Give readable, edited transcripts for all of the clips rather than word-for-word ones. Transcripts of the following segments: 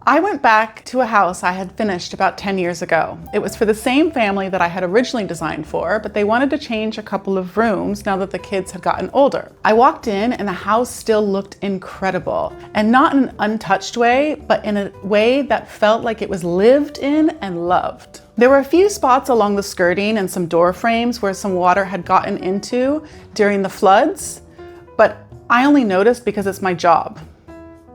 I went back to a house I had finished about 10 years ago. It was for the same family that I had originally designed for, but they wanted to change a couple of rooms now that the kids had gotten older. I walked in and the house still looked incredible, and not in an untouched way, but in a way that felt like it was lived in and loved. There were a few spots along the skirting and some door frames where some water had gotten into during the floods, but I only noticed because it's my job.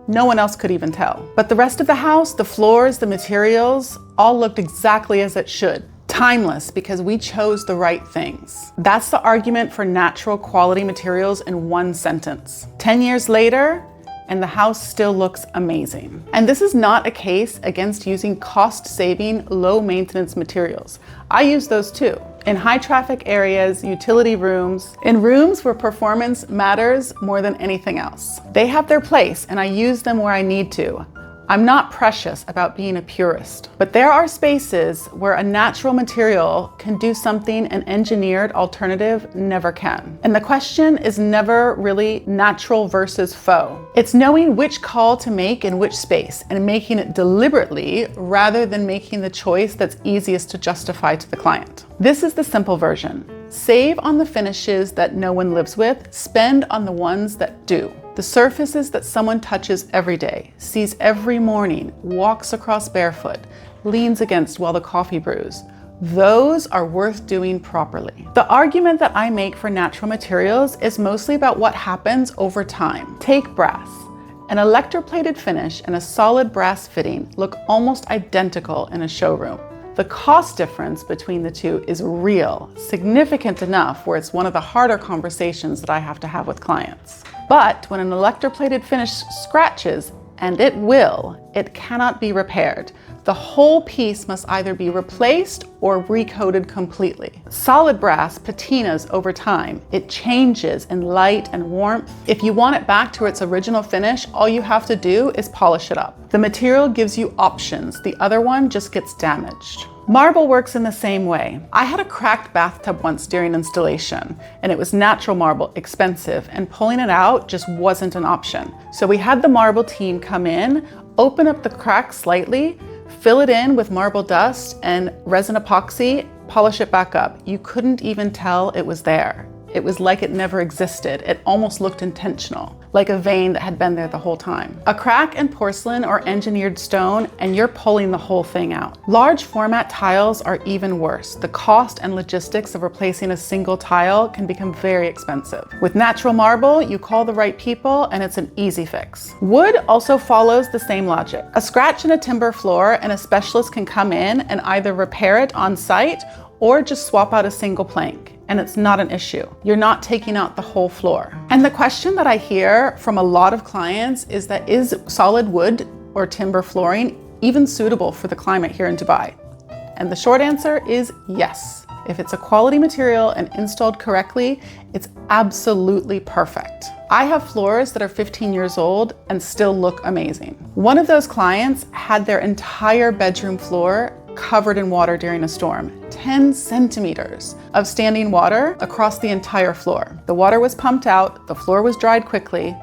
No one else could even tell. But the rest of the house, the floors, the materials, all looked exactly as it should. Timeless, because we chose the right things. That's the argument for natural quality materials in one sentence. 10 years later, and the house still looks amazing. And this is not a case against using cost-saving, low-maintenance materials. I use those too. In high-traffic areas, utility rooms, in rooms where performance matters more than anything else. They have their place, and I use them where I need to. I'm not precious about being a purist, but there are spaces where a natural material can do something an engineered alternative never can. And the question is never really natural versus faux. It's knowing which call to make in which space and making it deliberately rather than making the choice that's easiest to justify to the client. This is the simple version. Save on the finishes that no one lives with, spend on the ones that do. The surfaces that someone touches every day, sees every morning, walks across barefoot, leans against while the coffee brews. Those are worth doing properly. The argument that I make for natural materials is mostly about what happens over time. Take brass. An electroplated finish and a solid brass fitting look almost identical in a showroom. The cost difference between the two is real, significant enough where it's one of the harder conversations that I have to have with clients. But when an electroplated finish scratches, and it will, it cannot be repaired. The whole piece must either be replaced or recoated completely. Solid brass patinas over time. It changes in light and warmth. If you want it back to its original finish, all you have to do is polish it up. The material gives you options. The other one just gets damaged. Marble works in the same way. I had a cracked bathtub once during installation, and it was natural marble, expensive, and pulling it out just wasn't an option. So we had the marble team come in, open up the crack slightly, fill it in with marble dust and resin epoxy, polish it back up. You couldn't even tell it was there. It was like it never existed. It almost looked intentional, like a vein that had been there the whole time. A crack in porcelain or engineered stone, and you're pulling the whole thing out. Large format tiles are even worse. The cost and logistics of replacing a single tile can become very expensive. With natural marble, you call the right people and it's an easy fix. Wood also follows the same logic. A scratch in a timber floor and a specialist can come in and either repair it on site or just swap out a single plank. And it's not an issue. You're not taking out the whole floor. And the question that I hear from a lot of clients is that is solid wood or timber flooring even suitable for the climate here in Dubai? And the short answer is yes. If it's a quality material and installed correctly, it's absolutely perfect. I have floors that are 15 years old and still look amazing. One of those clients had their entire bedroom floor covered in water during a storm. 10 centimeters of standing water across the entire floor. The water was pumped out, the floor was dried quickly,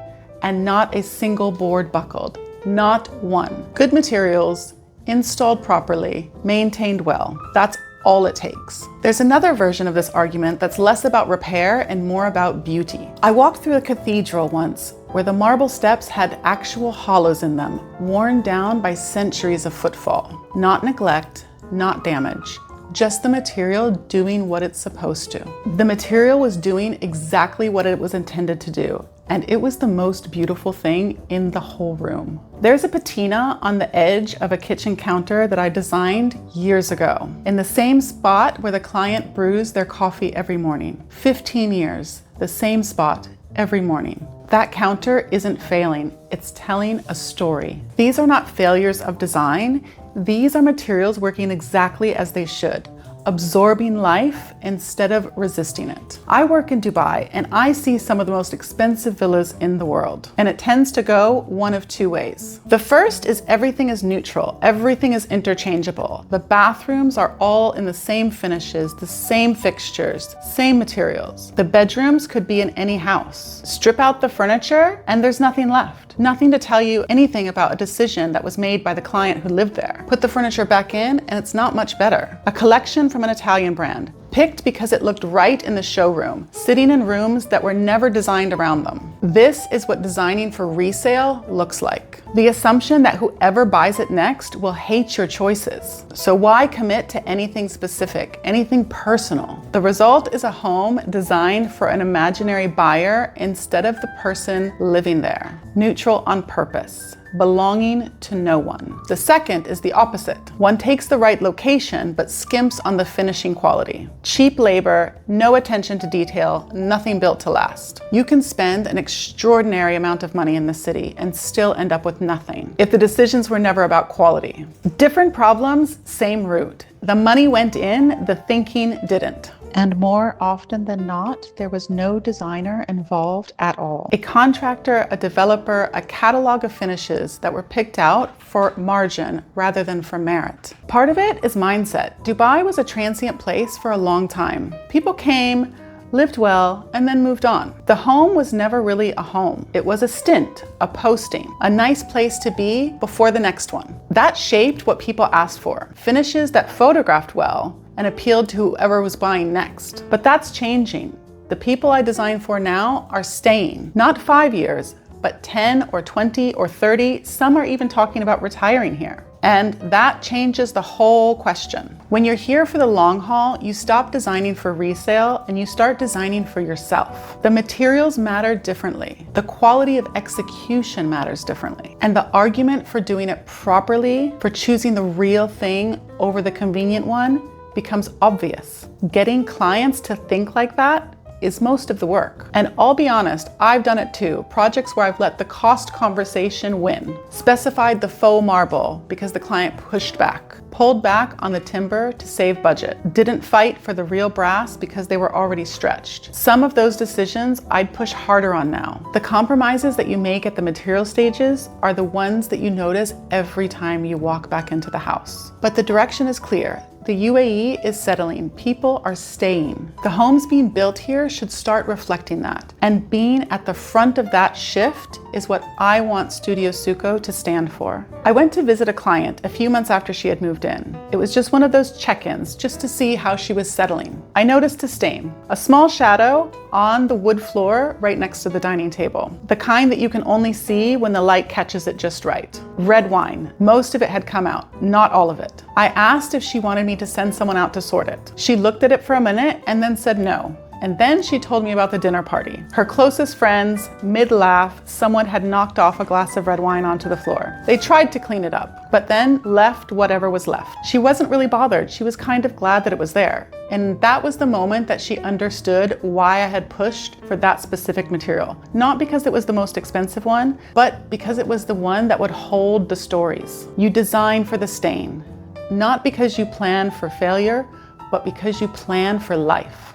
and not a single board buckled. Not one. Good materials, installed properly, maintained well. That's all it takes. There's another version of this argument that's less about repair and more about beauty. I walked through a cathedral once where the marble steps had actual hollows in them, worn down by centuries of footfall. Not neglect, not damage, just the material doing what it's supposed to. The material was doing exactly what it was intended to do, and it was the most beautiful thing in the whole room. There's a patina on the edge of a kitchen counter that I designed years ago, in the same spot where the client brews their coffee every morning. 15 years, the same spot every morning. That counter isn't failing, it's telling a story. These are not failures of design, these are materials working exactly as they should. absorbing life instead of resisting it. I work in Dubai and I see some of the most expensive villas in the world, and it tends to go one of two ways. The first is everything is neutral, everything is interchangeable. The bathrooms are all in the same finishes, the same fixtures, same materials. The bedrooms could be in any house. Strip out the furniture and there's nothing left. Nothing to tell you anything about a decision that was made by the client who lived there. Put the furniture back in and it's not much better. A collection from an Italian brand, picked because it looked right in the showroom, sitting in rooms that were never designed around them. This is what designing for resale looks like. The assumption that whoever buys it next will hate your choices. So why commit to anything specific, anything personal? The result is a home designed for an imaginary buyer instead of the person living there. Neutral on purpose, belonging to no one. The second is the opposite. One takes the right location but skimps on the finishing quality. Cheap labor, no attention to detail, nothing built to last. You can spend an extraordinary amount of money in the city and still end up with nothing if the decisions were never about quality. Different problems, same root. The money went in, the thinking didn't. And more often than not, there was no designer involved at all. A contractor, a developer, a catalog of finishes that were picked out for margin rather than for merit. Part of it is mindset. Dubai was a transient place for a long time. People came, lived well, and then moved on. The home was never really a home. It was a stint, a posting, a nice place to be before the next one. That shaped what people asked for. Finishes that photographed well and appealed to whoever was buying next. But that's changing. The people I design for now are staying, not 5 years, but 10 or 20 or 30. Some are even talking about retiring here. And that changes the whole question. When you're here for the long haul, you stop designing for resale and you start designing for yourself. The materials matter differently. The quality of execution matters differently. And the argument for doing it properly, for choosing the real thing over the convenient one, becomes obvious. Getting clients to think like that is most of the work. And I'll be honest, I've done it too. Projects where I've let the cost conversation win. Specified the faux marble because the client pushed back. Pulled back on the timber to save budget. Didn't fight for the real brass because they were already stretched. Some of those decisions I'd push harder on now. The compromises that you make at the material stages are the ones that you notice every time you walk back into the house. But the direction is clear. The UAE is settling. People are staying. The homes being built here should start reflecting that. And being at the front of that shift is what I want Studio SuCo to stand for. I went to visit a client a few months after she had moved in. It was just one of those check-ins, just to see how she was settling. I noticed a stain, a small shadow on the wood floor right next to the dining table. The kind that you can only see when the light catches it just right. Red wine. Most of it had come out, not all of it. I asked if she wanted me to send someone out to sort it. She looked at it for a minute and then said no. And then she told me about the dinner party. Her closest friends, mid-laugh, someone had knocked off a glass of red wine onto the floor. They tried to clean it up, but then left whatever was left. She wasn't really bothered. She was kind of glad that it was there. And that was the moment that she understood why I had pushed for that specific material. Not because it was the most expensive one, but because it was the one that would hold the stories. You design for the stain, not because you plan for failure, but because you plan for life.